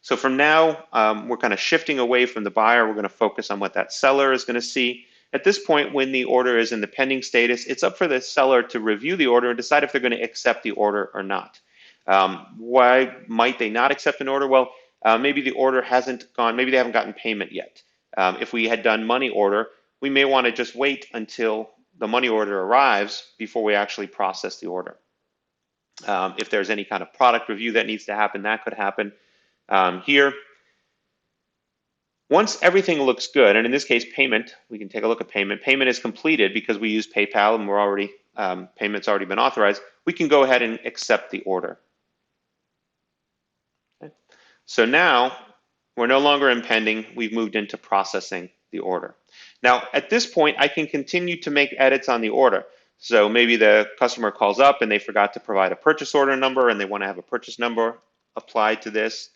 So from now, we're kind of shifting away from the buyer. We're going to focus on what that seller is going to see. At this point, when the order is in the pending status, it's up for the seller to review the order and decide if they're going to accept the order or not. Why might they not accept an order? Well, maybe the order hasn't gone, maybe they haven't gotten payment yet. If we had done money order, we may want to just wait until the money order arrives before we actually process the order. If there's any kind of product review that needs to happen, that could happen here. Once everything looks good, and in this case, payment, we can take a look at payment. Payment is completed because we use PayPal and we're already, payment's already been authorized. We can go ahead and accept the order. Okay. So now we're no longer in pending. We've moved into processing the order. Now, at this point, I can continue to make edits on the order. So maybe the customer calls up and they forgot to provide a purchase order number and they want to have a purchase number applied to this.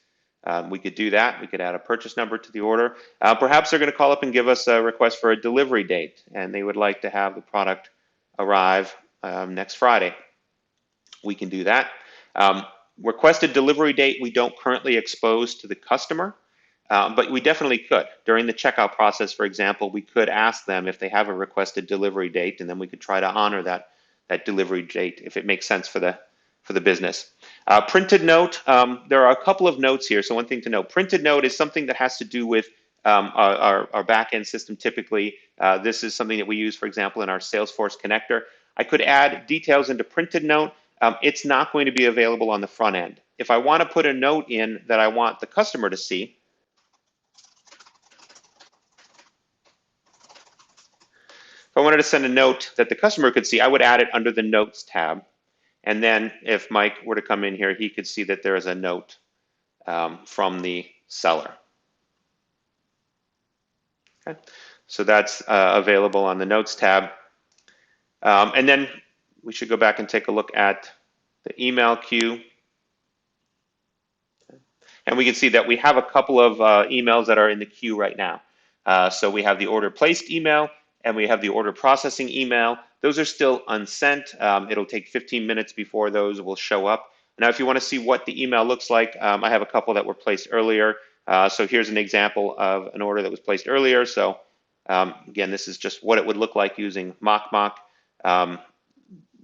We could do that. We could add a purchase number to the order. Perhaps they're going to call up and give us a request for a delivery date, and they would like to have the product arrive next Friday. We can do that. Requested delivery date we don't currently expose to the customer, but we definitely could. During the checkout process, for example, we could ask them if they have a requested delivery date, and then we could try to honor that delivery date if it makes sense for the business. Printed note, there are a couple of notes here. So one thing to note, printed note is something that has to do with our back-end system typically. This is something that we use, for example, in our Salesforce connector. I could add details into printed note. It's not going to be available on the front end. If I want to put a note in that I want the customer to see, if I wanted to send a note that the customer could see, I would add it under the Notes tab. And then if Mike were to come in here, he could see that there is a note from the seller. Okay. So that's available on the Notes tab. And then we should go back and take a look at the email queue. And we can see that we have a couple of emails that are in the queue right now. So we have the order placed email, and we have the order processing email. Those are still unsent. It'll take 15 minutes before those will show up. Now, if you want to see what the email looks like, I have a couple that were placed earlier. So here's an example of an order that was placed earlier. So again, this is just what it would look like using Mach.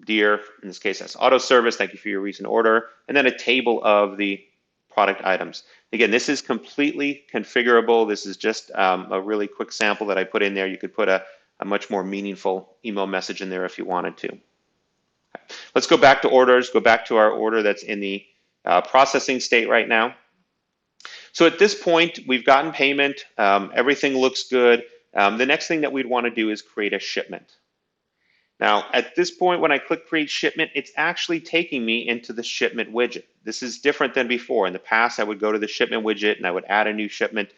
Dear, in this case, that's auto service. Thank you for your recent order. And then a table of the product items. Again, this is completely configurable. This is just a really quick sample that I put in there. You could put a much more meaningful email message in there if you wanted to. Let's go back to orders, go back to our order that's in the processing state right now. So at this point, we've gotten payment. Everything looks good. The next thing that we'd want to do is create a shipment. Now, at this point, when I click Create Shipment, it's actually taking me into the Shipment widget. This is different than before. In the past, I would go to the Shipment widget and I would add a new shipment.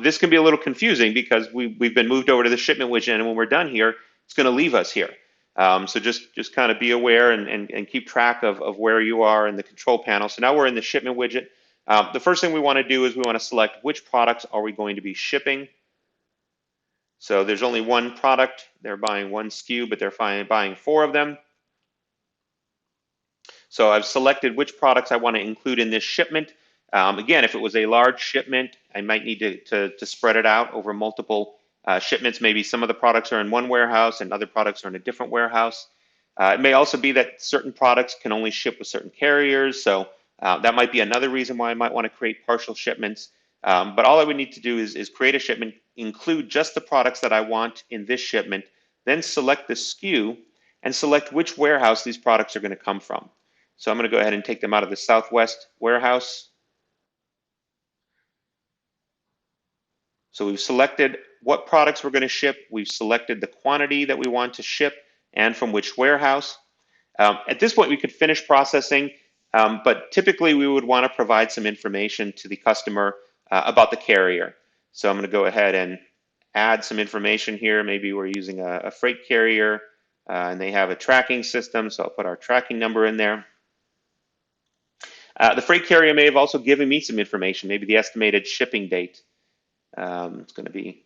This can be a little confusing because we've been moved over to the Shipment widget, and when we're done here, it's going to leave us here. So just kind of be aware and keep track of where you are in the control panel. So now we're in the Shipment widget. The first thing we want to do is we want to select which products are we going to be shipping. So there's only one product. They're buying one SKU, but they're buying 4 of them. So I've selected which products I want to include in this shipment. Again, if it was a large shipment, I might need to spread it out over multiple shipments. Maybe some of the products are in one warehouse and other products are in a different warehouse. It may also be that certain products can only ship with certain carriers. So that might be another reason why I might want to create partial shipments. But all I would need to do is create a shipment, include just the products that I want in this shipment, then select the SKU and select which warehouse these products are going to come from. So I'm going to go ahead and take them out of the Southwest warehouse. So we've selected what products we're going to ship. We've selected the quantity that we want to ship and from which warehouse. At this point, we could finish processing, but typically we would want to provide some information to the customer about the carrier. So I'm going to go ahead and add some information here. Maybe we're using a freight carrier and they have a tracking system, so I'll put our tracking number in there. The freight carrier may have also given me some information, maybe the estimated shipping date. It's going to be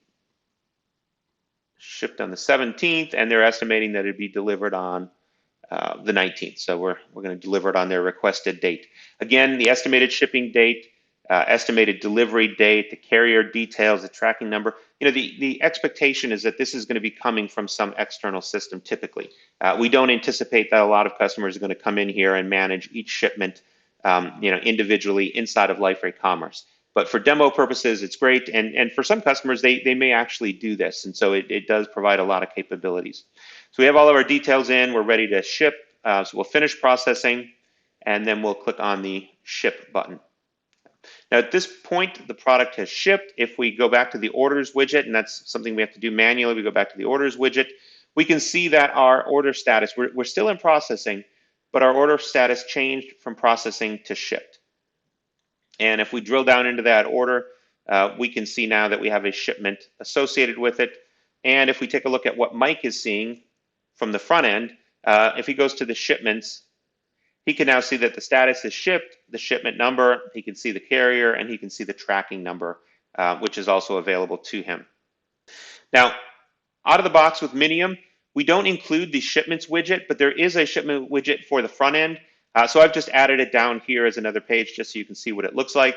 shipped on the 17th, and they're estimating that it'd be delivered on the 19th. So we're going to deliver it on their requested date. Again, the estimated shipping date estimated delivery date, the carrier details, the tracking number. The expectation is that this is going to be coming from some external system typically. We don't anticipate that a lot of customers are going to come in here and manage each shipment individually inside of Liferay Commerce. But for demo purposes, it's great. And for some customers, they may actually do this. And so it does provide a lot of capabilities. So we have all of our details in. We're ready to ship. So we'll finish processing, and then we'll click on the ship button. Now at this point, the product has shipped. If we go back to the orders widget, and that's something we have to do manually, we go back to the orders widget, we can see that our order status, we're still in processing, but our order status changed from processing to shipped. And if we drill down into that order, we can see now that we have a shipment associated with it. And if we take a look at what Mike is seeing from the front end, if he goes to the shipments, he can now see that the status is shipped, the shipment number, he can see the carrier, and he can see the tracking number, which is also available to him. Now, out of the box with Minium, we don't include the shipments widget, but there is a shipment widget for the front end. So I've just added it down here as another page just so you can see what it looks like.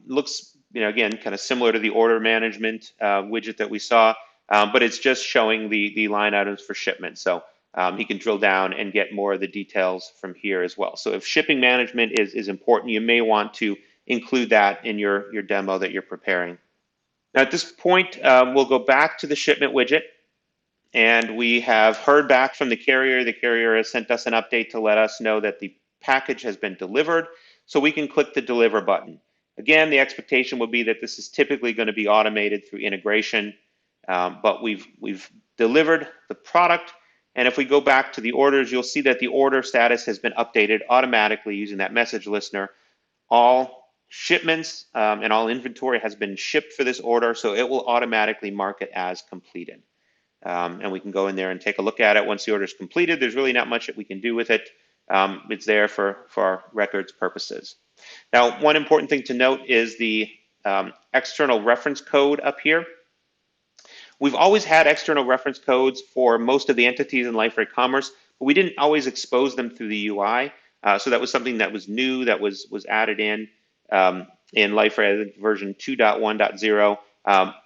Looks, again, kind of similar to the order management widget that we saw, but it's just showing the line items for shipment. So he can drill down and get more of the details from here as well. So if shipping management is important, you may want to include that in your demo that you're preparing. Now at this point, we'll go back to the shipment widget, and we have heard back from the carrier. The carrier has sent us an update to let us know that the package has been delivered, so we can click the deliver button. Again, the expectation will be that this is typically going to be automated through integration, but we've delivered the product. And if we go back to the orders, you'll see that the order status has been updated automatically using that message listener. All shipments and all inventory has been shipped for this order, so it will automatically mark it as completed. And we can go in there and take a look at it. Once the order is completed, there's really not much that we can do with it. It's there for our records purposes. Now, one important thing to note is the external reference code up here. We've always had external reference codes for most of the entities in Liferay Commerce, but we didn't always expose them through the UI. So that was something that was new, that was added in Liferay version 2.1.0.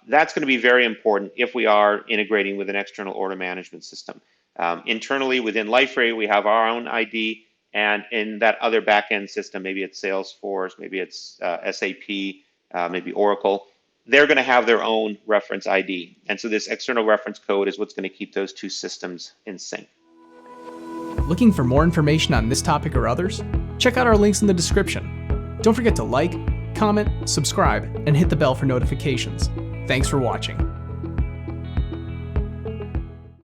That's going to be very important if we are integrating with an external order management system. Internally within Liferay, we have our own ID, and in that other backend system, maybe it's Salesforce, maybe it's SAP, maybe Oracle, they're going to have their own reference ID. And so this external reference code is what's going to keep those two systems in sync. Looking for more information on this topic or others? Check out our links in the description. Don't forget to like, comment, subscribe, and hit the bell for notifications. Thanks for watching.